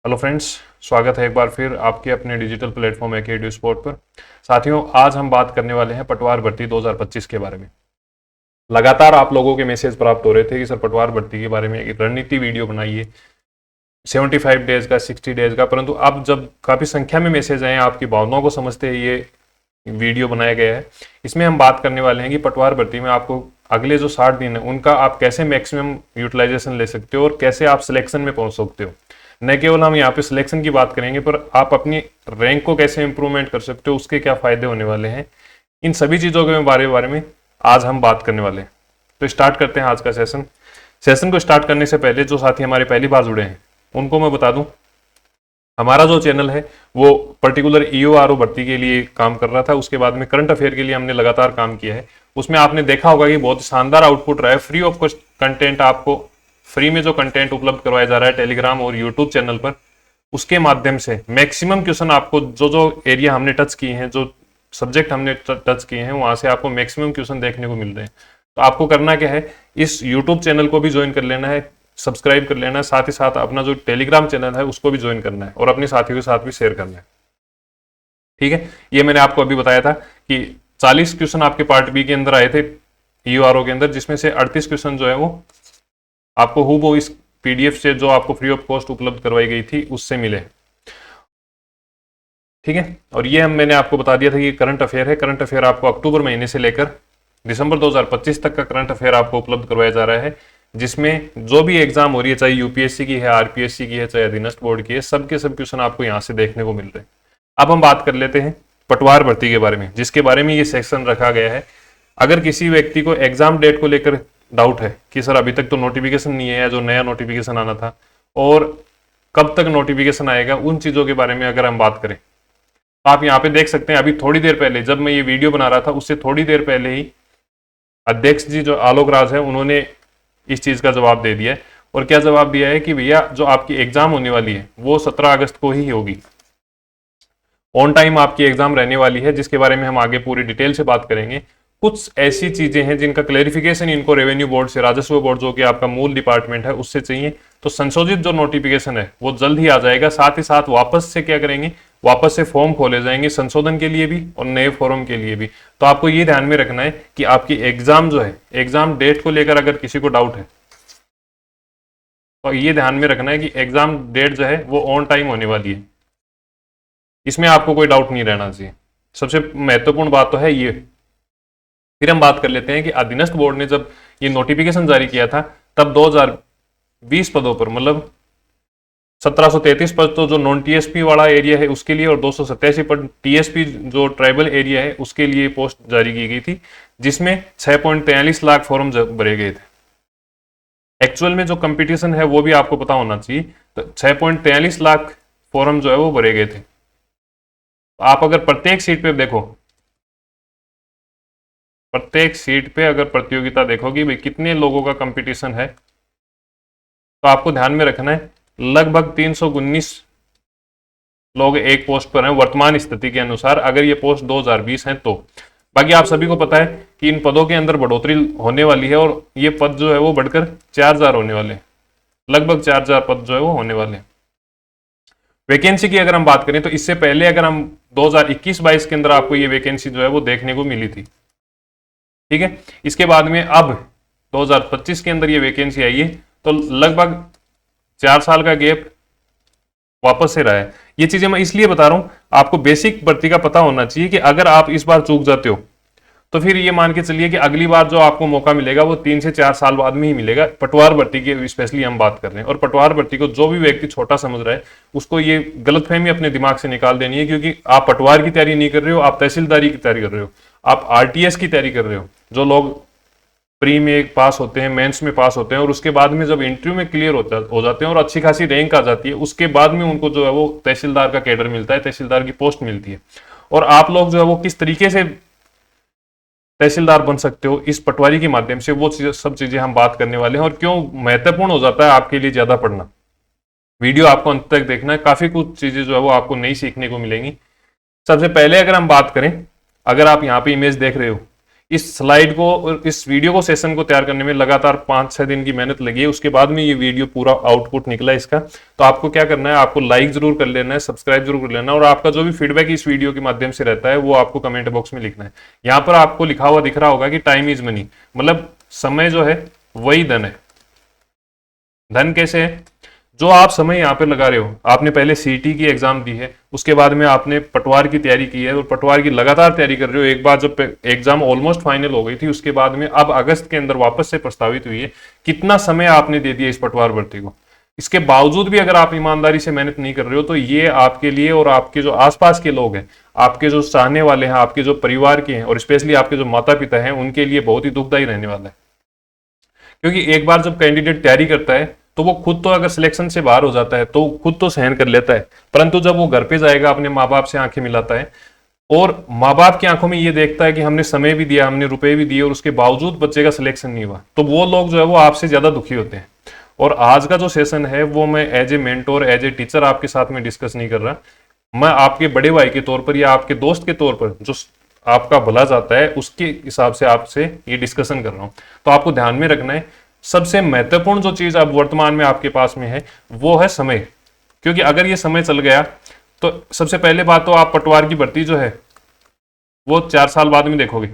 Hello friends, स्वागत है एक बार फिर आपके अपने डिजिटल प्लेटफॉर्म एकेडू स्पोर्ट पर। साथियों, आज हम बात करने वाले हैं पटवार भर्ती 2025 के बारे में। लगातार आप लोगों के मैसेज प्राप्त हो रहे थे कि सर पटवार भर्ती के बारे में एक रणनीति वीडियो बनाइए 75 डेज का, 60 डेज का। परंतु अब जब काफ़ी संख्या में मैसेज आए, आपकी भावनाओं को समझते हुए ये वीडियो बनाया गया है। इसमें हम बात करने वाले हैं कि पटवार भर्ती में आपको अगले जो 60 दिन है उनका आप कैसे मैक्सिमम यूटिलाइजेशन ले सकते हो और कैसे आप सिलेक्शन में पहुंच सकते हो। न केवल हम यहाँ पे सिलेक्शन की बात करेंगे, पर आप अपनी रैंक को कैसे इंप्रूवमेंट कर सकते हो, उसके क्या फायदे होने वाले हैं, इन सभी चीज़ों के बारे में आज हम बात करने वाले हैं। तो स्टार्ट करते हैं आज का सेशन को स्टार्ट करने से पहले जो साथी हमारे पहली बार जुड़े हैं उनको मैं बता दूं, हमारा जो चैनल है वो पर्टिकुलर EORO भर्ती के लिए काम कर रहा था। उसके बाद में करंट अफेयर के लिए हमने लगातार काम किया है। उसमें आपने देखा होगा कि बहुत शानदार आउटपुट रहा है। फ्री ऑफ कॉस्ट कंटेंट, आपको फ्री में जो कंटेंट उपलब्ध करवाया जा रहा है टेलीग्राम और यूट्यूब चैनल पर, उसके माध्यम से मैक्सिमम क्वेश्चन आपको जो एरिया हमने टच किए हैं, जो सब्जेक्ट हमने टच किए हैं, वहां से आपको मैक्सिमम क्वेश्चन देखने को मिल रहे हैं। तो आपको करना क्या है, इस यूट्यूब चैनल को भी ज्वाइन कर लेना है, सब्सक्राइब कर लेना है, साथ ही साथ अपना जो टेलीग्राम चैनल है उसको भी ज्वाइन करना है और अपने साथियों के साथ भी शेयर करना है। ठीक है, ये मैंने आपको अभी बताया था कि 40 क्वेश्चन आपके पार्ट बी के अंदर आए थे EORO के अंदर, जिसमें से 38 क्वेश्चन जो है वो आपको हूबहू इस PDF से जो आपको फ्री ऑफ कॉस्ट उपलब्ध करवाई गई थी उससे मिले। ठीक है, और ये मैंने आपको बता दिया था कि करंट अफेयर है। करंट अफेयर आपको अक्टूबर महीने से लेकर दिसंबर 2025 तक का करंट अफेयर आपको उपलब्ध करवाया जा रहा है, जिसमें जो भी एग्जाम हो रही है, चाहे UPSC की है, RPSC की है, चाहे अधीनस्थ बोर्ड की है, सबके सब क्वेश्चन आपको यहाँ से देखने को मिल रहे हैं। अब हम बात कर लेते हैं पटवार भर्ती के बारे में, जिसके बारे में ये सेक्शन रखा गया है। अगर किसी व्यक्ति को एग्जाम डेट को लेकर डाउट है कि सर अभी तक तो नोटिफिकेशन नहीं है, जो नया नोटिफिकेशन आना था, और कब तक नोटिफिकेशन आएगा, उन चीज़ों के बारे में अगर हम बात करें, आप यहाँ पे देख सकते हैं अभी थोड़ी देर पहले जब मैं ये वीडियो बना रहा था उससे थोड़ी देर पहले ही अध्यक्ष जी जो आलोक राज है उन्होंने इस चीज़ का जवाब दे दिया है। और क्या जवाब दिया है कि भैया जो आपकी एग्जाम होने वाली है वो 17 अगस्त को ही होगी। ऑन टाइम आपकी एग्जाम रहने वाली है, जिसके बारे में हम आगे पूरी डिटेल से बात करेंगे। कुछ ऐसी चीजें हैं जिनका क्लेरिफिकेशन इनको रेवेन्यू बोर्ड से, राजस्व बोर्ड जो कि आपका मूल डिपार्टमेंट है, उससे चाहिए। तो संशोधित जो नोटिफिकेशन है वो जल्द ही आ जाएगा। साथ ही साथ वापस से क्या करेंगे, वापस से फॉर्म खोले जाएंगे संशोधन के लिए भी और नए फॉर्म के लिए भी। तो आपको ये ध्यान में रखना है कि आपकी एग्जाम जो है, एग्जाम डेट को लेकर अगर किसी को डाउट है तो ये ध्यान में रखना है कि एग्जाम डेट जो है वो ऑन टाइम होने वाली है, इसमें आपको कोई डाउट नहीं रहना चाहिए। सबसे महत्वपूर्ण बात तो है ये। फिर हम बात कर लेते हैं कि अधीनस्थ बोर्ड ने जब ये नोटिफिकेशन जारी किया था तब 2020 पदों पर, मतलब 1733 पद तो जो नॉन TSP वाला एरिया है उसके लिए, और 287 पद TSP जो ट्राइबल एरिया है उसके लिए पोस्ट जारी की गई थी, जिसमें 6.43 लाख फॉर्म भरे गए थे। एक्चुअल में जो कंपटीशन है वो भी आपको पता होना चाहिए। तो 6.43 लाख फॉर्म जो है वो भरे गए थे। आप अगर प्रत्येक सीट पे देखो, प्रत्येक सीट पे अगर प्रतियोगिता देखोगी भाई कितने लोगों का कंपटीशन है, तो आपको ध्यान में रखना है लगभग 319 लोग एक पोस्ट पर हैं वर्तमान स्थिति के अनुसार, अगर ये पोस्ट 2020 है तो। बाकी आप सभी को पता है कि इन पदों के अंदर बढ़ोतरी होने वाली है और ये पद जो है वो बढ़कर 4000 होने वाले हैं, लगभग 4000 पद जो है वो होने वाले हैं। वैकेंसी की अगर हम बात करें तो इससे पहले अगर हम 2021-22 के अंदर आपको ये वैकेंसी जो है वो देखने को मिली थी। ठीक है, इसके बाद में अब 2025 के अंदर ये वैकेंसी आई है, तो लगभग 4 साल का गैप वापस से रहा है। ये चीजें मैं इसलिए बता रहा हूं, आपको बेसिक भर्ती का पता होना चाहिए कि अगर आप इस बार चूक जाते हो तो फिर ये मान के चलिए कि अगली बार जो आपको मौका मिलेगा वो 3 से 4 साल बाद में ही मिलेगा। पटवार भर्ती की स्पेशली हम बात कर रहे हैं, और पटवार भर्ती को जो भी व्यक्ति छोटा समझ रहा है उसको ये गलतफहमी अपने दिमाग से निकाल देनी है, क्योंकि आप पटवार की तैयारी नहीं कर रहे हो, आप तहसीलदारी की तैयारी कर रहे हो, आप RTS की तैयारी कर रहे हो। जो लोग प्री में पास होते हैं, मेंस में पास होते हैं, और उसके बाद में जब इंटरव्यू में क्लियर हो जाते हैं और अच्छी खासी रैंक आ जाती है, उसके बाद में उनको जो है वो तहसीलदार का कैडर मिलता है, तहसीलदार की पोस्ट मिलती है। और आप लोग जो है वो किस तरीके से तहसीलदार बन सकते हो इस पटवारी के माध्यम से, वो सब चीजें हम बात करने वाले हैं। और क्यों महत्वपूर्ण हो जाता है आपके लिए ज्यादा पढ़ना, वीडियो आपको अंत तक देखना है। काफी कुछ चीजें जो है वो आपको नई सीखने को मिलेंगी। सबसे पहले अगर हम बात करें, अगर आप यहाँ पे इमेज देख रहे हो, इस स्लाइड को और इस वीडियो को सेशन को तैयार करने में लगातार 5-6 दिन की मेहनत लगी है, उसके बाद में ये वीडियो पूरा आउटपुट निकला इसका। तो आपको क्या करना है, आपको लाइक जरूर कर लेना है, सब्सक्राइब जरूर कर लेना है, और आपका जो भी फीडबैक इस वीडियो के माध्यम से रहता है वो आपको कमेंट बॉक्स में लिखना है। यहाँ पर आपको लिखा हुआ दिख रहा होगा कि टाइम इज मनी, मतलब समय जो है वही धन है। धन कैसे है? जो आप समय यहाँ पे लगा रहे हो, आपने पहले सीटी की एग्जाम दी है, उसके बाद में आपने पटवार की तैयारी की है और पटवार की लगातार तैयारी कर रहे हो। एक बार जब एग्जाम ऑलमोस्ट फाइनल हो गई थी, उसके बाद में अब अगस्त के अंदर वापस से प्रस्तावित हुई है। कितना समय आपने दे दिया इस पटवार भर्ती को, इसके बावजूद भी अगर आप ईमानदारी से मेहनत नहीं कर रहे हो तो ये आपके लिए और आपके जो आसपास के लोग हैं, आपके जो चाहने वाले हैं, आपके जो परिवार के हैं और स्पेशली आपके जो माता पिता हैं, उनके लिए बहुत ही दुखदायी रहने वाला है। क्योंकि एक बार जब कैंडिडेट तैयारी करता है तो वो खुद तो अगर सिलेक्शन से बाहर हो जाता है तो खुद तो सहन कर लेता है, परंतु जब वो घर पे जाएगा अपने माँ बाप से आंखें मिलाता है और माँ बाप की आंखों में ये देखता है कि हमने समय भी दिया, हमने रुपए भी दिए और उसके बावजूद बच्चे का सिलेक्शन नहीं हुआ, तो वो लोग जो है वो आपसे ज्यादा दुखी होते हैं। और आज का जो सेशन है वो मैं as a mentor, as a teacher आपके साथ में डिस्कस नहीं कर रहा, मैं आपके बड़े भाई के तौर पर या आपके दोस्त के तौर पर जो आपका भला चाहता है उसके हिसाब से आपसे ये डिस्कशन कर रहा हूं। तो आपको ध्यान में रखना है, सबसे महत्वपूर्ण जो चीज अब वर्तमान में आपके पास में है वो है समय। क्योंकि अगर ये समय चल गया तो सबसे पहले बात तो आप पटवार की भर्ती जो है वो 4 साल बाद में देखोगे,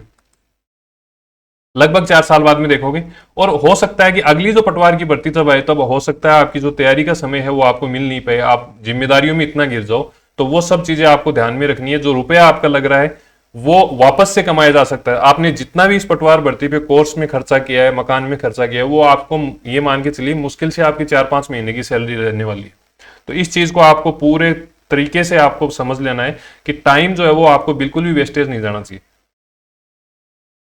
लगभग 4 साल बाद में देखोगे। और हो सकता है कि अगली जो पटवार की भर्ती तब आए तब हो सकता है आपकी जो तैयारी का समय है वो आपको मिल नहीं पाए, आप जिम्मेदारियों में इतना गिर जाओ। तो वो सब चीजें आपको ध्यान में रखनी है। जो रुपया आपका लग रहा है वो वापस से कमाया जा सकता है। आपने जितना भी इस पटवार भर्ती पे कोर्स में खर्चा किया है, मकान में खर्चा किया है, वो आपको ये मान के चलिए मुश्किल से आपकी 4-5 महीने की सैलरी रहने वाली है। तो इस चीज को आपको पूरे तरीके से आपको समझ लेना है कि टाइम जो है वो आपको बिल्कुल भी वेस्टेज नहीं जाना चाहिए।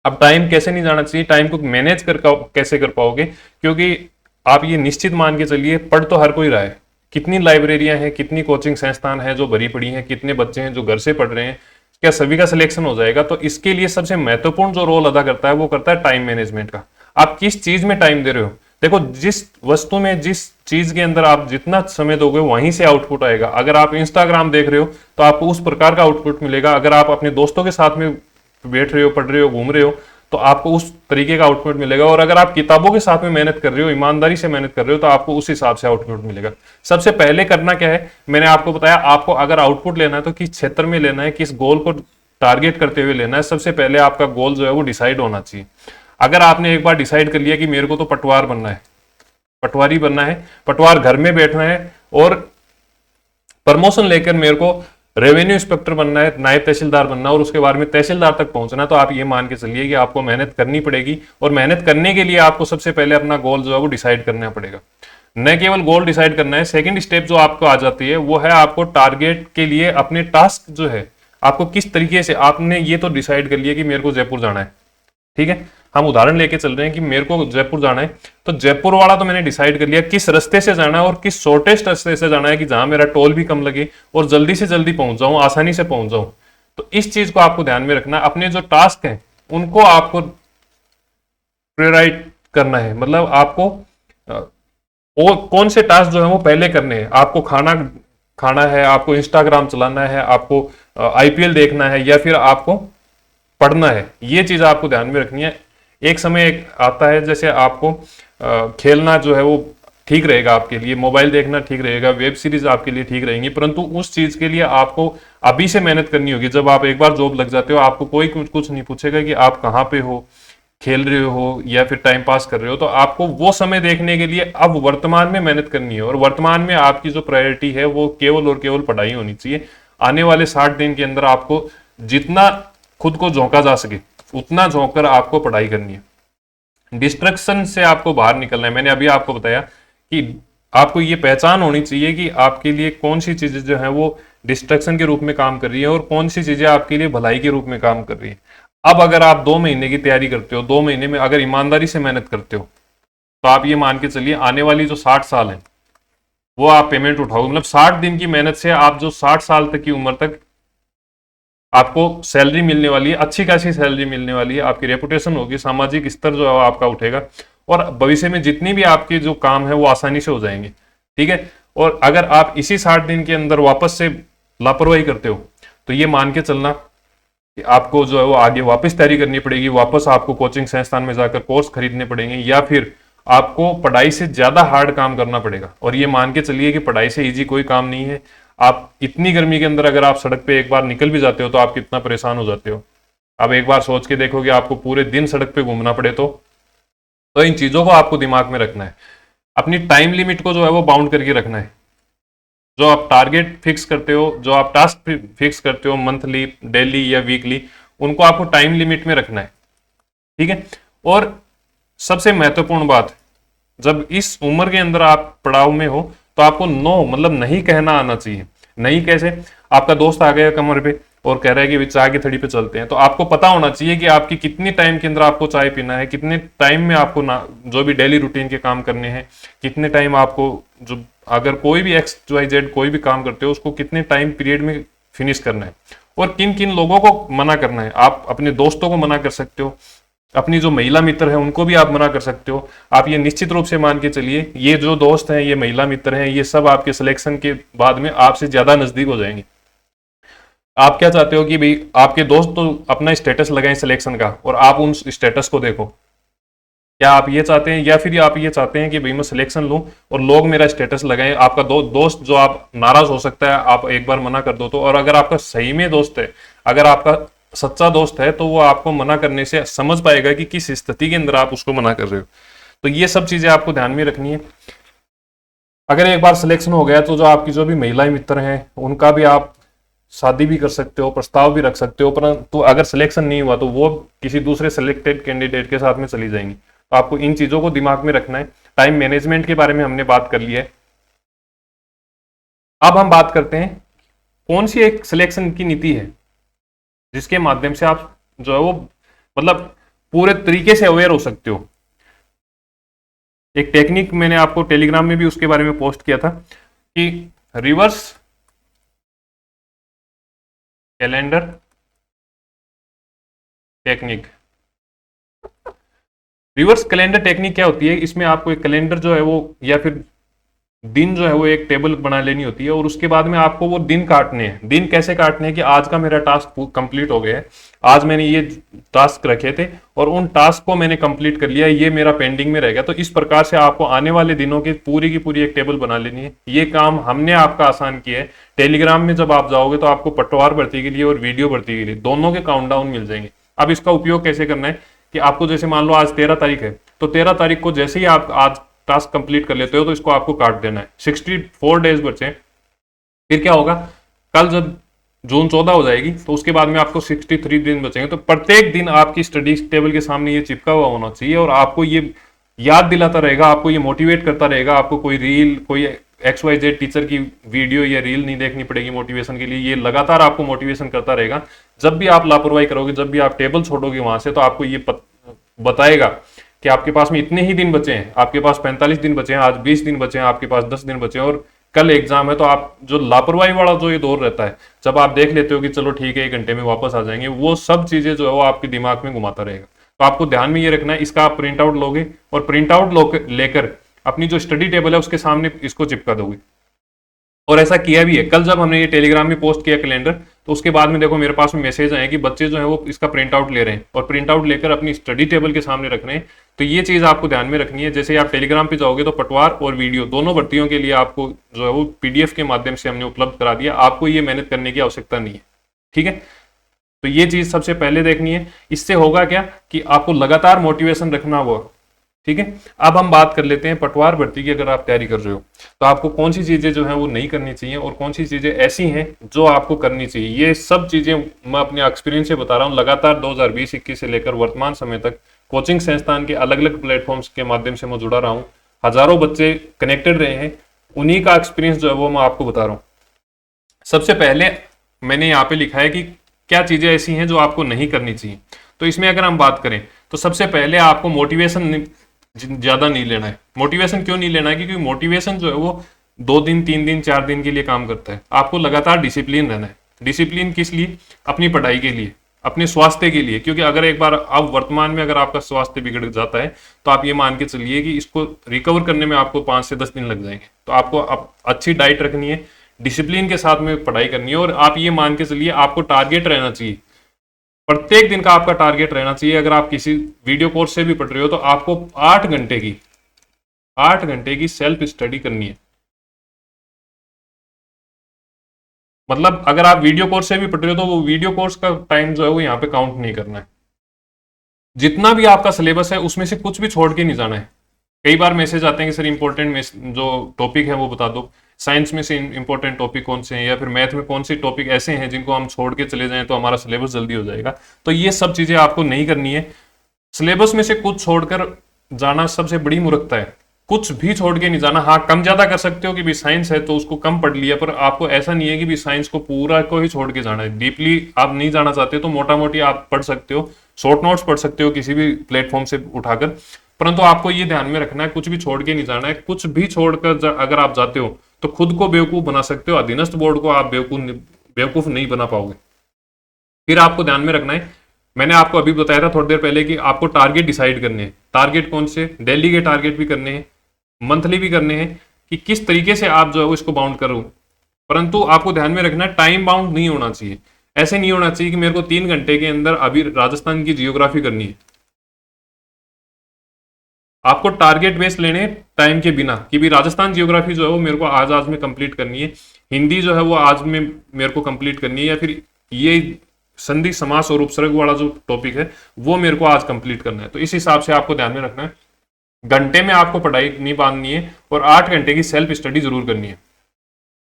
अब टाइम कैसे नहीं जाना चाहिए, टाइम को मैनेज कैसे कर पाओगे? क्योंकि आप ये निश्चित मान के चलिए, पढ़ तो हर कोई रहा है, कितनी लाइब्रेरियां हैं, कितनी कोचिंग संस्थान है जो भरी पड़ी हैं, कितने बच्चे हैं जो घर से पढ़ रहे हैं, क्या सभी का सिलेक्शन हो जाएगा? तो इसके लिए सबसे महत्वपूर्ण जो रोल अदा करता है वो करता है टाइम मैनेजमेंट का। आप किस चीज में टाइम दे रहे हो? देखो, जिस वस्तु में, जिस चीज के अंदर आप जितना समय दोगे वहीं से आउटपुट आएगा। अगर आप इंस्टाग्राम देख रहे हो तो आपको उस प्रकार का आउटपुट मिलेगा। अगर आप अपने दोस्तों के साथ में बैठ रहे हो, पढ़ रहे हो, घूम रहे हो, तो आपको उस तरीके का आउटपुट मिलेगा। और अगर आप किताबों के साथ में मेहनत कर रहे हो, ईमानदारी से मेहनत कर रहे हो, तो आपको उस हिसाब से आउटपुट मिलेगा। सबसे पहले करना क्या है, मैंने आपको बताया, आपको अगर आउटपुट लेना है तो किस क्षेत्र में लेना है, किस गोल को टारगेट करते हुए लेना है। सबसे पहले आपका गोल जो है वो डिसाइड होना चाहिए। अगर आपने एक बार डिसाइड कर लिया कि मेरे को तो पटवार बनना है, पटवारी बनना है, पटवार घर में बैठना है और प्रमोशन लेकर मेरे को रेवेन्यू इंस्पेक्टर बनना है, नायब तहसीलदार बनना है और उसके बाद में तहसीलदार तक पहुंचना है, तो आप ये मान के चलिए कि आपको मेहनत करनी पड़ेगी। और मेहनत करने के लिए आपको सबसे पहले अपना गोल जो है वो डिसाइड करना पड़ेगा। न केवल गोल डिसाइड करना है, सेकंड स्टेप जो आपको आ जाती है वो है आपको टारगेट के लिए अपने टास्क जो है आपको किस तरीके से, आपने ये तो डिसाइड कर लिया कि मेरे को जयपुर जाना है, ठीक है, हम उदाहरण लेके चल रहे हैं कि मेरे को जयपुर जाना है, तो जयपुर वाला तो मैंने डिसाइड कर लिया किस रास्ते से जाना है और किस शॉर्टेस्ट रास्ते से जाना है कि जहां मेरा टोल भी कम लगे और जल्दी से जल्दी पहुंच जाऊं, आसानी से पहुंच जाऊं। तो इस चीज को आपको ध्यान में रखना है। अपने जो टास्क हैं उनको आपको प्रायोरिटाइज करना है, मतलब आपको कौन से टास्क जो है वो पहले करने हैं। आपको खाना है, आपको इंस्टाग्राम चलाना है, आपको आईपीएल देखना है, या फिर आपको पढ़ना है, ये चीज आपको ध्यान में रखनी है। एक समय एक आता है जैसे आपको खेलना जो है वो ठीक रहेगा आपके लिए, मोबाइल देखना ठीक रहेगा, वेब सीरीज आपके लिए ठीक रहेंगी, परंतु उस चीज के लिए आपको अभी से मेहनत करनी होगी। जब आप एक बार जॉब लग जाते हो आपको कोई कुछ नहीं पूछेगा कि आप कहाँ पे हो, खेल रहे हो या फिर टाइम पास कर रहे हो। तो आपको वो समय देखने के लिए अब वर्तमान में मेहनत करनी है और वर्तमान में आपकी जो प्रायोरिटी है वो केवल और केवल पढ़ाई होनी चाहिए। आने वाले 60 दिन के अंदर आपको जितना खुद को झोंका जा सके उतना झोंक कर आपको पढ़ाई करनी है। डिस्ट्रक्शन से आपको बाहर निकलना है। मैंने अभी आपको बताया कि आपको ये पहचान होनी चाहिए कि आपके लिए कौन सी चीजें जो है वो डिस्ट्रक्शन के रूप में काम कर रही है और कौन सी चीजें आपके लिए भलाई के रूप में काम कर रही है। अब अगर आप 2 महीने की तैयारी करते हो, 2 महीने में अगर ईमानदारी से मेहनत करते हो, तो आप ये मान के चलिए आने वाली जो 60 साल है वो आप पेमेंट उठाओगे। मतलब 60 दिन की मेहनत से आप जो 60 साल तक की उम्र तक आपको सैलरी मिलने वाली है, अच्छी खासी सैलरी मिलने वाली है, आपकी रेपुटेशन होगी, सामाजिक स्तर जो है आपका उठेगा और भविष्य में जितनी भी आपके जो काम है वो आसानी से हो जाएंगे, ठीक है। और अगर आप इसी 60 दिन के अंदर वापस से लापरवाही करते हो तो ये मान के चलना कि कि आपको जो है वो आगे वापस तैयारी करनी पड़ेगी, वापस आपको कोचिंग संस्थान में जाकर कोर्स खरीदने पड़ेंगे, या फिर आपको पढ़ाई से ज्यादा हार्ड काम करना पड़ेगा। और ये मान के चलिए कि पढ़ाई से इजी कोई काम नहीं है। आप इतनी गर्मी के अंदर अगर आप सड़क पे एक बार निकल भी जाते हो तो आप कितना परेशान हो जाते हो। अब एक बार सोच के देखो कि आपको पूरे दिन सड़क पे घूमना पड़े तो इन चीजों को आपको दिमाग में रखना है। अपनी टाइम लिमिट को जो है वो बाउंड करके रखना है। जो आप टारगेट फिक्स करते हो, जो आप टास्क फिक्स करते हो मंथली, डेली या वीकली, उनको आपको टाइम लिमिट में रखना है, ठीक है। और सबसे महत्वपूर्ण बात, जब इस उम्र के अंदर आप पड़ाव में हो तो आपको नो मतलब नहीं कहना आना चाहिए। नहीं कैसे? आपका दोस्त आ गया कमर पे और कह रहा है कि चाय की थड़ी पे चलते हैं, तो आपको पता होना चाहिए कि आपकी कितनी टाइम के अंदर आपको चाय पीना है, कितने टाइम में आपको ना जो भी डेली रूटीन के काम करने हैं, कितने टाइम आपको जो अगर कोई भी XYZ कोई भी काम करते हो उसको कितने टाइम पीरियड में फिनिश करना है, और किन किन लोगों को मना करना है। आप अपने दोस्तों को मना कर सकते हो, अपनी जो महिला मित्र है उनको भी आप मना कर सकते हो। आप ये निश्चित रूप से मान के चलिए, ये जो दोस्त हैं, ये महिला मित्र हैं, ये सब आपके सिलेक्शन के बाद में आपसे ज्यादा नजदीक हो जाएंगे। आप क्या चाहते हो कि भाई आपके दोस्त तो अपना स्टेटस लगाएं सिलेक्शन का और आप उन स्टेटस को देखो। क्या आप ये चाहते हैं, या फिर आप ये चाहते हैं कि भाई मैं सिलेक्शन लूं और लोग मेरा स्टेटस लगाएं? आपका दोस्त जो आप नाराज हो सकता है, आप एक बार मना कर दो तो। और अगर आपका सही में दोस्त है, अगर आपका सच्चा दोस्त है, तो वो आपको मना करने से समझ पाएगा कि किस स्थिति के अंदर आप उसको मना कर रहे हो। तो ये सब चीजें आपको ध्यान में रखनी है। अगर एक बार सिलेक्शन हो गया तो जो आपकी जो भी महिला मित्र हैं उनका भी आप शादी भी कर सकते हो, प्रस्ताव भी रख सकते हो, परंतु अगर सिलेक्शन नहीं हुआ तो वो किसी दूसरे सिलेक्टेड कैंडिडेट के साथ में चली जाएंगी। तो आपको इन चीजों को दिमाग में रखना है। टाइम मैनेजमेंट के बारे में हमने बात कर ली है। अब हम बात करते हैं कौन सी एक सिलेक्शन की नीति है जिसके माध्यम से आप जो है वो मतलब पूरे तरीके से अवेयर हो सकते हो। एक टेक्निक मैंने आपको टेलीग्राम में भी उसके बारे में पोस्ट किया था कि reverse calendar technique. Reverse calendar technique क्या होती है? इसमें आपको एक कैलेंडर जो है वो या फिर दिन जो है वो एक टेबल बना लेनी होती है, और उसके बाद में आपको वो दिन काटने हैं। दिन कैसे काटने हैं कि आज का मेरा टास्क कंप्लीट हो गया है, आज मैंने ये टास्क रखे थे और उन टास्क को मैंने कंप्लीट कर लिया, ये मेरा पेंडिंग में रह गया। तो इस प्रकार से आपको आने वाले दिनों की पूरी एक टेबल बना लेनी है। ये काम हमने आपका आसान किया है। टेलीग्राम में जब आप जाओगे तो आपको पटवार भर्ती के लिए और वीडियो भर्ती के लिए दोनों के काउंटडाउन मिल जाएंगे। अब इसका उपयोग कैसे करना है कि आपको जैसे मान लो आज 13 तारीख है, तो 13 तारीख को जैसे ही आप आज टास्क कंप्लीट कर लेते हो तो इसको आपको काट देना है। 64 डेज बचे। फिर क्या होगा, कल जब जून 14 हो जाएगी तो उसके बाद में आपको 63 दिन बचेंगे। तो प्रत्येक दिन आपकी स्टडी टेबल के सामने ये चिपका हुआ होना चाहिए और आपको ये याद दिलाता रहेगा, आपको ये मोटिवेट करता रहेगा। आपको कोई रील, कोई XYZ टीचर की वीडियो या रील नहीं देखनी पड़ेगी मोटिवेशन के लिए। ये लगातार आपको मोटिवेशन करता रहेगा। जब भी आप लापरवाही करोगे, जब भी आप टेबल छोड़ोगे वहां से, तो आपको ये बताएगा कि आपके पास में इतने ही दिन बचे हैं, आपके पास 45 दिन बचे हैं, आज 20 दिन बचे हैं, आपके पास 10 दिन बचे हैं और कल एग्जाम है। तो आप जो लापरवाही वाला जो ये दौर रहता है, जब आप देख लेते हो कि चलो ठीक है 1 घंटे में वापस आ जाएंगे, वो सब चीजें जो है वो आपके दिमाग में घुमाता रहेगा। तो आपको ध्यान में ये रखना है। इसका आप प्रिंट आउट लोगे और प्रिंट आउट लेकर अपनी जो स्टडी टेबल है उसके सामने इसको चिपका दोगे। और ऐसा किया भी है। कल जब हमने ये टेलीग्राम में पोस्ट किया कैलेंडर, तो उसके बाद में देखो मेरे पास में मैसेज आए कि बच्चे जो है वो इसका प्रिंट आउट ले रहे हैं और प्रिंट आउट लेकर अपनी स्टडी टेबल के सामने रख रहे हैं। तो ये चीज आपको ध्यान में रखनी है। जैसे आप टेलीग्राम पे जाओगे तो पटवार और वीडियो दोनों भर्तियों के लिए आपको जो है वो PDF के माध्यम से हमने उपलब्ध करा दिया। आपको ये मेहनत करने की आवश्यकता नहीं है, ठीक है। तो ये चीज सबसे पहले देखनी है। इससे होगा क्या कि आपको लगातार मोटिवेशन रखना होगा, ठीक है। अब हम बात कर लेते हैं पटवार भर्ती की। अगर आप तैयारी कर रहे हो तो आपको कौन सी चीजें जो है वो नहीं करनी चाहिए और कौन सी चीजें ऐसी हैं जो आपको करनी चाहिए। ये सब चीजें मैं अपने एक्सपीरियंस से बता रहा हूँ। लगातार 2020-21 से लेकर वर्तमान समय तक कोचिंग संस्थान के अलग अलग प्लेटफॉर्म्स के माध्यम से मैं जुड़ा रहा हूँ। हजारों बच्चे कनेक्टेड रहे हैं, उन्हीं का एक्सपीरियंस जो है वो मैं आपको बता रहा हूँ। सबसे पहले मैंने यहाँ पे लिखा है कि क्या चीजें ऐसी हैं जो आपको नहीं करनी चाहिए। तो इसमें अगर हम बात करें तो सबसे पहले आपको मोटिवेशन ज्यादा नहीं लेना है। मोटिवेशन क्यों नहीं लेना है? क्योंकि मोटिवेशन जो है वो 2 दिन 3 दिन 4 दिन के लिए काम करता है। आपको लगातार डिसिप्लिन रहना है। डिसिप्लिन किस लिए? अपनी पढ़ाई के लिए, अपने स्वास्थ्य के लिए। क्योंकि अगर एक बार अब वर्तमान में अगर आपका स्वास्थ्य बिगड़ जाता है तो आप ये मान के चलिए कि इसको रिकवर करने में आपको 5 से 10 दिन लग जाएंगे। तो आपको अच्छी डाइट रखनी है, डिसिप्लिन के साथ में पढ़ाई करनी है और आप ये मान के चलिए आपको टारगेट रहना चाहिए प्रत्येक दिन का आपका टारगेट रहना चाहिए। अगर आप किसी वीडियो कोर्स से भी पढ़ रहे हो तो आपको 8 घंटे की सेल्फ स्टडी करनी है। मतलब अगर आप वीडियो कोर्स से भी पढ़ रहे हो तो वो वीडियो कोर्स का टाइम जो है वो यहाँ पे काउंट नहीं करना है। जितना भी आपका सिलेबस है उसमें से कुछ भी छोड़ के नहीं जाना है। कई बार मैसेज आते हैं कि सर इंपॉर्टेंट जो टॉपिक है वो बता दो, साइंस में से इंपॉर्टेंट टॉपिक कौन से हैं या फिर मैथ में कौन से टॉपिक ऐसे हैं जिनको हम छोड़ के चले जाएं तो हमारा सिलेबस जल्दी हो जाएगा। तो ये सब चीज़ें आपको नहीं करनी है। सिलेबस में से कुछ छोड़कर जाना सबसे बड़ी मूर्खता है। कुछ भी छोड़ के नहीं जाना। हाँ, कम ज्यादा कर सकते हो कि भी साइंस है तो उसको कम पढ़ लिया, पर आपको ऐसा नहीं है कि भी साइंस को पूरा को ही छोड़ के जाना है। डीपली आप नहीं जाना चाहते तो मोटा मोटी आप पढ़ सकते हो, शॉर्ट नोट्स पढ़ सकते हो किसी भी प्लेटफॉर्म से उठाकर, परंतु आपको ये ध्यान में रखना है कुछ भी छोड़ के नहीं जाना है। कुछ भी छोड़कर अगर आप जाते हो तो खुद को बेवकूफ बना सकते हो, अधीनस्थ बोर्ड को आप बेवकूफ नहीं बना पाओगे। फिर आपको ध्यान में रखना है, मैंने आपको अभी बताया था थोड़ी देर पहले कि आपको टारगेट डिसाइड करने हैं। टारगेट कौन से, डेली के टारगेट भी करने हैं, मंथली भी करने हैं, कि किस तरीके से आप जो है इसको बाउंड करो। परंतु आपको ध्यान में रखना है टाइम बाउंड नहीं होना चाहिए। ऐसे नहीं होना चाहिए कि मेरे को 3 घंटे के अंदर अभी राजस्थान की जियोग्राफी करनी है। आपको टारगेट बेस लेने टाइम के बिना कि भी राजस्थान जियोग्राफी जो है वो मेरे को आज में कंप्लीट करनी है, हिंदी जो है वो आज में मेरे को कंप्लीट करनी है, या फिर ये संधि समास और उपसर्ग वाला जो टॉपिक है वो मेरे को आज कंप्लीट करना है। तो इस हिसाब से आपको ध्यान में रखना है। घंटे में आपको पढ़ाई नहीं बांधनी है और 8 घंटे की सेल्फ स्टडी जरूर करनी है।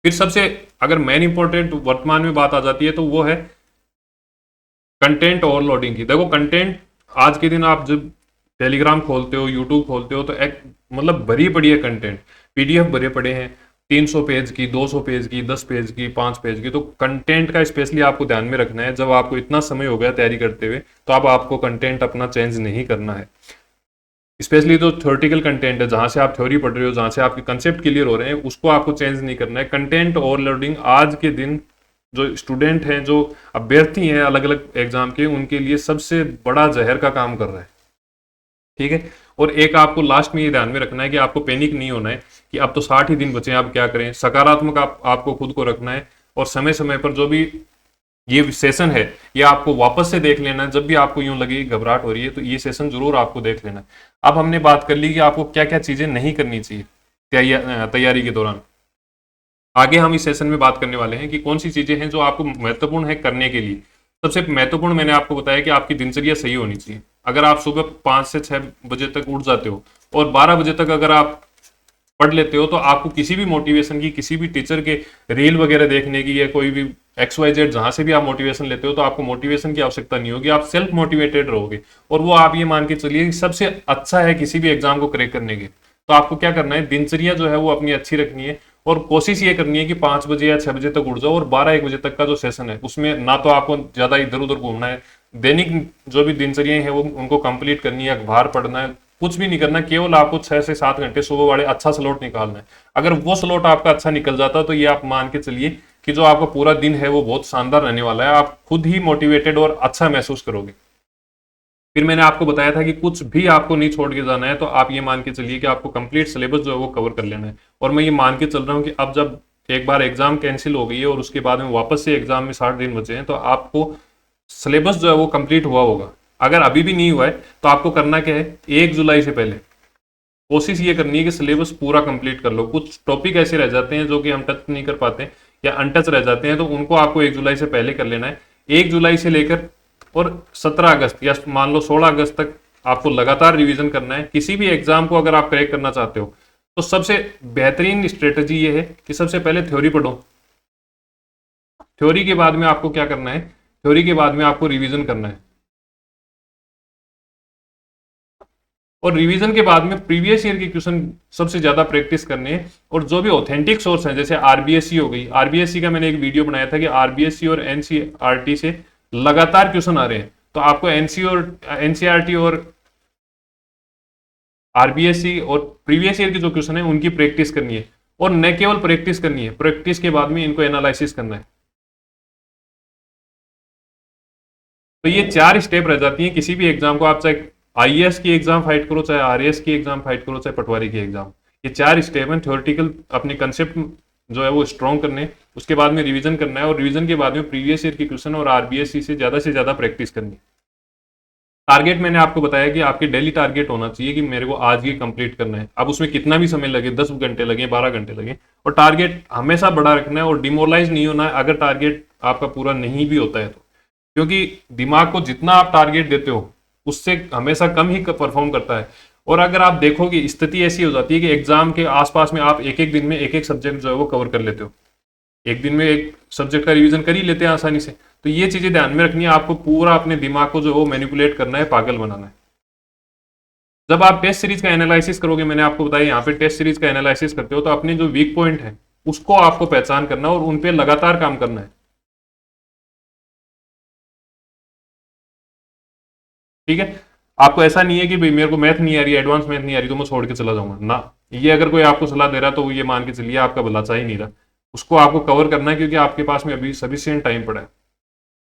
फिर सबसे अगर मेन इंपॉर्टेंट वर्तमान में बात आ जाती है तो वो है कंटेंट ओवरलोडिंग की। देखो कंटेंट आज के दिन आप जब टेलीग्राम खोलते हो, यूट्यूब खोलते हो तो एक मतलब भरी पड़ी है कंटेंट, पीडीएफ भरे पड़े हैं 300 पेज की, 200 पेज की, 10 पेज की, 5 पेज की। तो कंटेंट का स्पेशली आपको ध्यान में रखना है। जब आपको इतना समय हो गया तैयारी करते हुए तो अब आपको कंटेंट अपना चेंज नहीं करना है। स्पेशली जो थ्योरेटिकल कंटेंट है, जहां से आप थ्योरी पढ़ रहे हो, जहां से आपके कंसेप्ट क्लियर हो रहे हैं, उसको आपको चेंज नहीं करना है। कंटेंट ओवरलोडिंग आज के दिन जो स्टूडेंट हैं, जो अभ्यर्थी हैं अलग अलग एग्जाम के, उनके लिए सबसे बड़ा जहर का काम कर रहा है। ठीक है। और एक आपको लास्ट में ये ध्यान में रखना है कि आपको पैनिक नहीं होना है कि अब तो 60 ही दिन बचे हैं, आप क्या करें। सकारात्मक आपको खुद को रखना है और समय समय पर जो भी ये सेशन है ये आपको वापस से देख लेना है। जब भी आपको यूं लगे घबराहट हो रही है तो ये सेशन जरूर आपको देख लेना है। अब हमने बात कर ली कि आपको क्या क्या चीजें नहीं करनी चाहिए तैयारी के दौरान। आगे हम इस सेशन में बात करने वाले हैं कि कौन सी चीजें हैं जो आपको महत्वपूर्ण है करने के लिए। सबसे महत्वपूर्ण मैंने आपको बताया कि आपकी दिनचर्या सही होनी चाहिए। अगर आप सुबह 5 से 6 बजे तक उठ जाते हो और 12 बजे तक अगर आप पढ़ लेते हो तो आपको किसी भी मोटिवेशन की, किसी भी टीचर के रील वगैरह देखने की या कोई भी XYZ जहां से भी आप मोटिवेशन लेते हो तो आपको मोटिवेशन की आवश्यकता नहीं होगी। आप सेल्फ मोटिवेटेड रहोगे और वो आप ये मान के चलिए सबसे अच्छा है किसी भी एग्जाम को क्रैक करने के। तो आपको क्या करना है, दिनचर्या जो है वो अपनी अच्छी रखनी है और कोशिश ये करनी है कि 5 बजे या 6 बजे तक उठ जाओ और 12-1 बजे तक का जो सेशन है उसमें ना तो आपको ज्यादा इधर उधर घूमना है। दैनिक जो भी दिनचर्या है वो उनको कंप्लीट करनी है, अखबार पढ़ना है, कुछ भी नहीं करना। केवल आपको 6 से 7 घंटे सुबह वाले अच्छा स्लॉट निकालना है। अगर वो स्लॉट आपका अच्छा निकल जाता है तो ये आप मान के चलिए कि जो आपका पूरा दिन है वो बहुत शानदार रहने वाला है। आप खुद ही मोटिवेटेड और अच्छा महसूस करोगे। फिर मैंने आपको बताया था कि कुछ भी आपको नहीं छोड़ के जाना है, तो आप ये मान के चलिए कि आपको कंप्लीट सिलेबस जो है वो कवर कर लेना है। और मैं ये मान के चल रहा हूँ कि अब जब एक बार एग्जाम कैंसिल हो गई है और उसके बाद में वापस से एग्जाम में 60 दिन बचे हैं तो आपको सिलेबस जो है वो कंप्लीट हुआ होगा। अगर अभी भी नहीं हुआ है तो आपको करना क्या है, 1 जुलाई से पहले कोशिश ये करनी है कि सिलेबस पूरा कंप्लीट कर लो। कुछ टॉपिक ऐसे रह जाते हैं जो कि हम टच नहीं कर पाते या अनटच रह जाते हैं, तो उनको आपको 1 जुलाई से पहले कर लेना है। 1 जुलाई से लेकर और 17 अगस्त या मान लो 16 अगस्त तक आपको लगातार रिवीजन करना है। किसी भी एग्जाम को अगर आप क्रैक करना चाहते हो तो सबसे बेहतरीन स्ट्रेटजी ये है कि सबसे पहले थ्योरी पढ़ो। थ्योरी के बाद में आपको क्या करना है, थ्योरी के बाद में आपको रिवीजन करना है और रिवीजन के बाद में प्रीवियस ईयर के क्वेश्चन सबसे ज्यादा प्रैक्टिस करने हैं। और जो भी ऑथेंटिक सोर्स हैं जैसे आरबीएससी हो गई, आरबीएससी का मैंने एक वीडियो बनाया था कि आरबीएससी और एनसीईआरटी से लगातार क्वेश्चन आ रहे हैं, तो आपको एनसीईआरटी और आरबीएससी और प्रीवियस ईयर के जो क्वेश्चन है उनकी प्रैक्टिस करनी है। और न केवल प्रैक्टिस करनी है, प्रैक्टिस के बाद में इनको एनालिसिस करना है। तो ये 4 स्टेप रह जाती हैं किसी भी एग्जाम को, आप चाहे आईएएस की एग्जाम फाइट करो, चाहे आरएएस की एग्जाम फाइट करो, चाहे पटवारी की एग्जाम। ये 4 स्टेप हैं। थ्योरेटिकल अपने कंसेप्ट जो है वो स्ट्रॉन्ग करने, उसके बाद में रिवीजन करना है और रिवीजन के बाद में प्रीवियस ईयर के क्वेश्चन और आरबीएससी से ज़्यादा प्रैक्टिस करनी है। टारगेट मैंने आपको बताया कि आपके डेली टारगेट होना चाहिए कि मेरे को आज ये कंप्लीट करना है। अब उसमें कितना भी समय लगे, 10 घंटे लगे, 12 घंटे लगे, और टारगेट हमेशा बड़ा रखना है और डिमोरलाइज नहीं होना है अगर टारगेट आपका पूरा नहीं भी होता है तो, क्योंकि दिमाग को जितना आप टारगेट देते हो उससे हमेशा कम ही परफॉर्म करता है। और अगर आप देखोगे स्थिति ऐसी हो जाती है कि एग्जाम के आसपास में आप एक एक दिन में एक एक सब्जेक्ट जो है वो कवर कर लेते हो, एक दिन में एक सब्जेक्ट का रिवीजन कर ही लेते हैं आसानी से। तो ये चीजें ध्यान में रखनी है, आपको पूरा अपने दिमाग को जो है वो मैनिपुलेट करना है, पागल बनाना है। जब आप टेस्ट सीरीज का एनालिसिस करोगे, मैंने आपको बताया यहाँ पे टेस्ट सीरीज का एनालिसिस करते हो तो अपने जो वीक पॉइंट है उसको आपको पहचान करना और उन पे लगातार काम करना है। ठीक है, आपको ऐसा नहीं है कि भाई मेरे को मैथ नहीं आ रही, एडवांस मैथ नहीं आ रही तो मैं छोड़ के चला जाऊंगा ना। ये अगर कोई आपको सलाह दे रहा तो ये मान के चलिए आपका भला चाह ही नहीं रहा, उसको आपको कवर करना है क्योंकि आपके पास में अभी सफिशिएंट टाइम पड़ा है।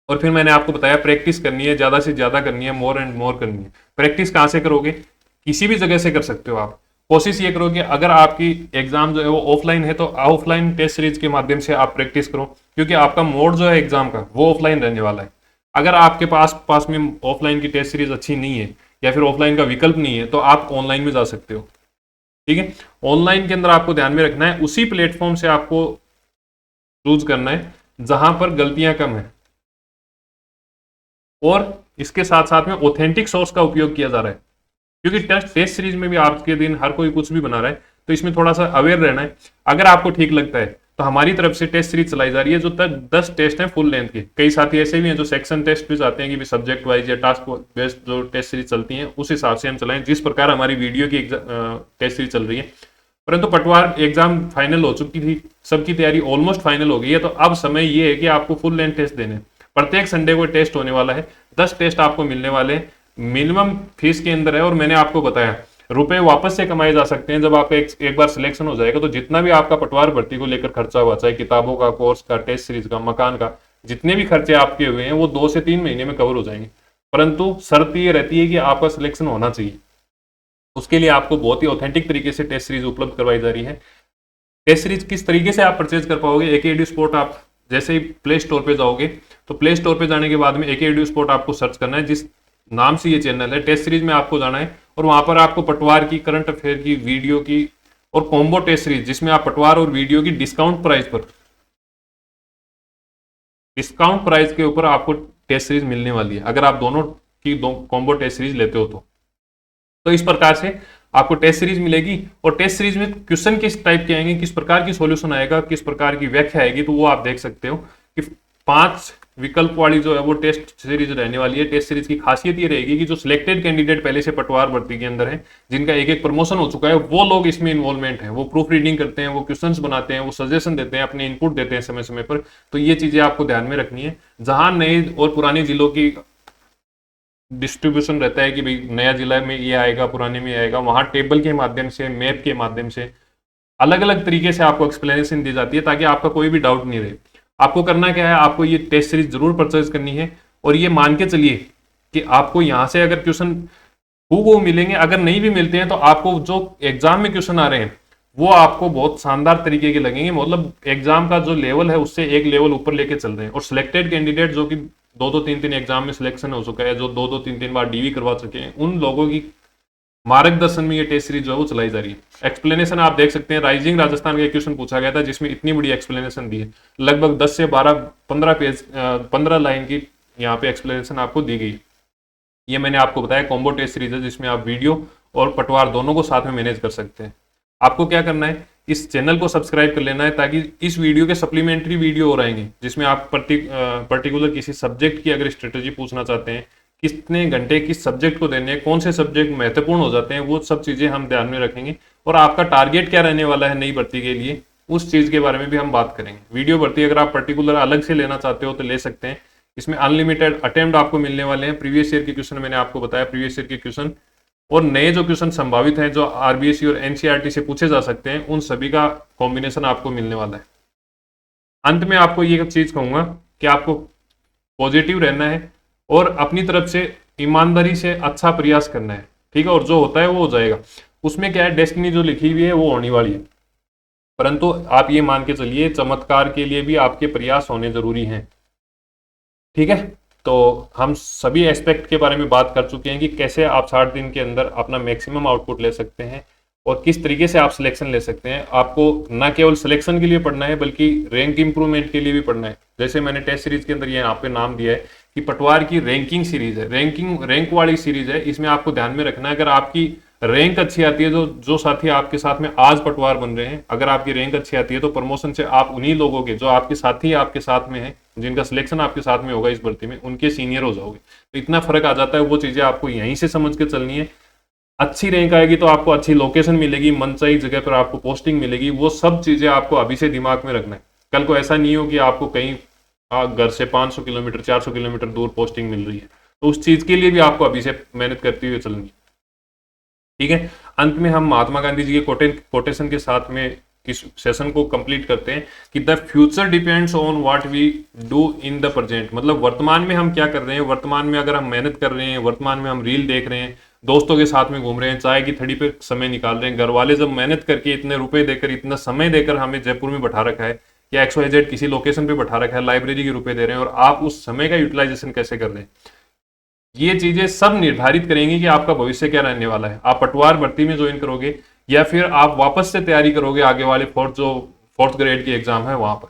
और फिर मैंने आपको बताया प्रैक्टिस करनी है, ज्यादा से ज्यादा करनी है, मोर एंड मोर करनी है। प्रैक्टिस कहाँ से करोगे, किसी भी जगह से कर सकते हो आप। कोशिश ये करो कि अगर आपकी एग्जाम जो है वो ऑफलाइन है तो ऑफलाइन टेस्ट सीरीज के माध्यम से आप प्रैक्टिस करो, क्योंकि आपका मोड जो है एग्जाम का वो ऑफलाइन रहने वाला है। अगर आपके पास में ऑफलाइन की टेस्ट सीरीज अच्छी नहीं है या फिर ऑफलाइन का विकल्प नहीं है तो आप ऑनलाइन में जा सकते हो। ठीक है, ऑनलाइन के अंदर आपको ध्यान में रखना है उसी प्लेटफॉर्म से आपको चूज करना है जहां पर गलतियां कम है और इसके साथ साथ में ऑथेंटिक सोर्स का उपयोग किया जा रहा है, क्योंकि टेस्ट सीरीज में भी आज के दिन हर कोई कुछ भी बना रहा है, तो इसमें थोड़ा सा अवेयर रहना है। अगर आपको ठीक लगता है तो हमारी तरफ से टेस्ट सीरीज चलाई जा रही है जो तक 10 टेस्ट हैं फुल लेंथ के। कई साथी ऐसे भी हैं जो सेक्शन टेस्ट भी चाहते हैं कि सब्जेक्ट वाइज या टास्क बेस्ड जो टेस्ट सीरीज चलती हैं उस हिसाब से हम चलाएं जिस प्रकार हमारी वीडियो की टेस्ट सीरीज चल रही है। परंतु पटवार एग्जाम फाइनल हो चुकी थी, सबकी तैयारी ऑलमोस्ट फाइनल हो गई है, तो अब समय ये है कि आपको फुल लेंथ टेस्ट देने। प्रत्येक संडे को टेस्ट होने वाला है, 10 टेस्ट आपको मिलने वाले हैं, मिनिमम फीस के अंदर है। और मैंने आपको बताया रुपए वापस से कमाए जा सकते हैं जब आपका एक बार सिलेक्शन हो जाएगा। तो जितना भी आपका पटवार भर्ती को लेकर खर्चा हुआ, चाहे किताबों का, कोर्स का, टेस्ट सीरीज का, मकान का, जितने भी खर्चे आपके हुए हैं वो 2 से 3 महीने में कवर हो जाएंगे। परंतु शर्त ये रहती है कि आपका सिलेक्शन होना चाहिए, उसके लिए आपको बहुत ही ऑथेंटिक तरीके से टेस्ट सीरीज उपलब्ध करवाई जा रही है। टेस्ट सीरीज किस तरीके से आप परचेज कर पाओगे, एके एडू स्पोर्ट आप जैसे ही प्ले स्टोर पे जाओगे तो प्ले स्टोर पे जाने के बाद में एके एडू स्पोर्ट आपको सर्च करना है, जिस नाम से ये चैनल है टेस्ट सीरीज में आपको जाना है और वहां पर आपको पटवार की, करंट अफेयर की, वीडियो की और कॉम्बो टेस्ट सीरीज जिसमें आप पटवार और वीडियो की डिस्काउंट प्राइस के ऊपर आपको टेस्ट सीरीज मिलने वाली है अगर आप दोनों की कॉम्बो टेस्ट सीरीज लेते हो तो इस प्रकार से आपको टेस्ट सीरीज मिलेगी। और टेस्ट सीरीज में क्वेश्चन किस टाइप के आएंगे, किस प्रकार की सॉल्यूशन आएगा, किस प्रकार की व्याख्या आएगी, तो वो आप देख सकते हो कि 5 विकल्प वाली जो है वो टेस्ट सीरीज रहने वाली है। टेस्ट सीरीज की खासियत ये रहेगी कि जो सिलेक्टेड कैंडिडेट पहले से पटवार भर्ती के अंदर है, जिनका एक प्रमोशन हो चुका है, वो लोग इसमें इन्वॉल्वमेंट है, वो प्रूफ रीडिंग करते हैं, वो क्वेश्चंस बनाते हैं, वो सजेशन देते हैं, अपने इनपुट देते हैं समय समय पर। तो ये चीजें आपको ध्यान में रखनी है। जहां नए और पुराने जिलों की डिस्ट्रीब्यूशन रहता है कि भाई नया जिला में ये आएगा, पुराने में आएगा, वहां टेबल के माध्यम से, मैप के माध्यम से अलग अलग तरीके से आपको एक्सप्लेनेशन दी जाती है ताकि आपका कोई भी डाउट नहीं रहे। आपको करना क्या है, आपको ये टेस्ट सीरीज जरूर परचेज करनी है और ये मान के चलिए कि आपको यहाँ से अगर क्वेश्चन वो मिलेंगे, अगर नहीं भी मिलते हैं तो आपको जो एग्जाम में क्वेश्चन आ रहे हैं वो आपको बहुत शानदार तरीके के लगेंगे। मतलब एग्जाम का जो लेवल है उससे एक लेवल ऊपर लेके चल रहे हैं। और सिलेक्टेड कैंडिडेट जो कि 2-3 एग्जाम में सिलेक्शन हो चुका है, जो 2-3 बार डीवी करवा चुके हैं, उन लोगों की मार्गदर्शन में ये टेस्ट सीरीज जो है वो चलाई जा रही है। एक्सप्लेनेशन आप देख सकते हैं, राइजिंग राजस्थान का एक क्वेश्चन पूछा गया था जिसमें इतनी बड़ी एक्सप्लेनेशन दी है, लगभग 10 से 12-15 पेज 15 लाइन की यहाँ पे एक्सप्लेनेशन आपको दी गई। ये मैंने आपको बताया कॉम्बो टेस्ट सीरीज है जिसमें आप वीडियो और पटवार दोनों को साथ में मैनेज कर सकते हैं। आपको क्या करना है, इस चैनल को सब्सक्राइब कर लेना है ताकि इस वीडियो के सप्लीमेंट्री वीडियो और आएंगे जिसमें आप पर्टिकुलर किसी सब्जेक्ट की अगर स्ट्रेटेजी पूछना चाहते हैं, कितने घंटे किस सब्जेक्ट को देने हैं, कौन से सब्जेक्ट महत्वपूर्ण हो जाते हैं, वो सब चीजें हम ध्यान में रखेंगे। और आपका टारगेट क्या रहने वाला है नई भर्ती के लिए, उस चीज के बारे में भी हम बात करेंगे। वीडियो भर्ती अगर आप पर्टिकुलर अलग से लेना चाहते हो तो ले सकते हैं। इसमें अनलिमिटेड अटेम्प्ट आपको मिलने वाले हैं। प्रीवियस ईयर के क्वेश्चन मैंने आपको बताया, प्रीवियस ईयर के क्वेश्चन और नए जो क्वेश्चन संभावित हैं जो आरबीएससी और एनसीईआरटी से पूछे जा सकते हैं, उन सभी का कॉम्बिनेशन आपको मिलने वाला है। अंत में आपको ये चीज कहूंगा कि आपको पॉजिटिव रहना है और अपनी तरफ से ईमानदारी से अच्छा प्रयास करना है, ठीक है। और जो होता है वो हो जाएगा, उसमें क्या है, डेस्टिनी जो लिखी हुई है वो होने वाली है। परंतु आप ये मान के चलिए चमत्कार के लिए भी आपके प्रयास होने जरूरी हैं। ठीक है, तो हम सभी एस्पेक्ट के बारे में बात कर चुके हैं कि कैसे आप 60 दिन के अंदर अपना मैक्सिमम आउटपुट ले सकते हैं और किस तरीके से आप सिलेक्शन ले सकते हैं। आपको ना केवल सिलेक्शन के लिए पढ़ना है बल्कि रैंक इंप्रूवमेंट के लिए भी पढ़ना है। जैसे मैंने टेस्ट सीरीज के अंदर ये यहाँ पे नाम दिया है कि पटवार की रैंकिंग सीरीज है, रैंक वाली सीरीज है। इसमें आपको ध्यान में रखना है, अगर आपकी रैंक अच्छी आती है, जो साथी आपके साथ में आज पटवार बन रहे हैं, अगर आपकी रैंक अच्छी आती है तो प्रमोशन से आप उन्हीं लोगों के, जो आपके साथी आपके साथ में हैं, जिनका सिलेक्शन आपके साथ में होगा इस भर्ती में, उनके सीनियर हो जाओगे। तो इतना फर्क आ जाता है। वो चीजें आपको यहीं से समझ के चलनी है। अच्छी रैंक आएगी तो आपको अच्छी लोकेशन मिलेगी, मनचाही जगह पर आपको पोस्टिंग मिलेगी। वो सब चीजें आपको अभी से दिमाग में रखना है। कल को ऐसा नहीं हो कि आपको कहीं घर से 500 किलोमीटर 400 किलोमीटर दूर पोस्टिंग मिल रही है, तो उस चीज के लिए भी आपको अभी से मेहनत करते हुए चलनी है। ठीक है, अंत में हम महात्मा गांधी जी के कोटेशन के साथ में इस सेशन को कंप्लीट करते हैं कि the future depends on what we do in the present. मतलब वर्तमान में हम क्या कर रहे हैं, वर्तमान में अगर हम मेहनत कर रहे हैं, वर्तमान में हम रील देख रहे हैं, दोस्तों के साथ में घूम रहे हैं, चाय की थड़ी पे समय निकाल रहे हैं, घर वाले जब मेहनत करके इतने रुपए देकर, इतना समय देकर हमें जयपुर में बैठा रखा है या XYZ किसी लोकेशन पे बैठा रखा है, लाइब्रेरी के रुपए दे रहे हैं, और आप उस समय का यूटिलाइजेशन कैसे कर रहे हैं, ये चीजें सब निर्धारित करेंगी कि आपका भविष्य क्या रहने वाला है। आप पटवार भर्ती में ज्वाइन करोगे या फिर आप वापस से तैयारी करोगे आगे वाले फोर्थ ग्रेड की एग्जाम है वहां पर।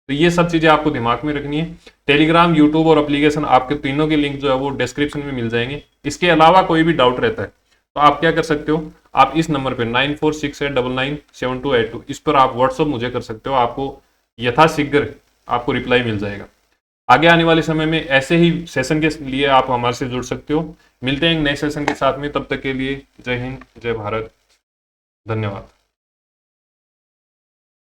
तो ये सब चीजें आपको दिमाग में रखनी है। टेलीग्राम, यूट्यूब और एप्लीकेशन, आपके तीनों के लिंक जो है वो डिस्क्रिप्शन में मिल जाएंगे। इसके अलावा कोई भी डाउट रहता है तो आप क्या कर सकते हो, आप इस नंबर पर 9468997282 इस पर आप व्हाट्सअप मुझे कर सकते हो। आपको यथाशीघ्र आपको रिप्लाई मिल जाएगा। आगे आने वाले समय में ऐसे ही सेशन के लिए आप हमारे से जुड़ सकते हो। मिलते हैं एक नए सेशन के साथ में, तब तक के लिए जय हिंद, जय भारत, धन्यवाद।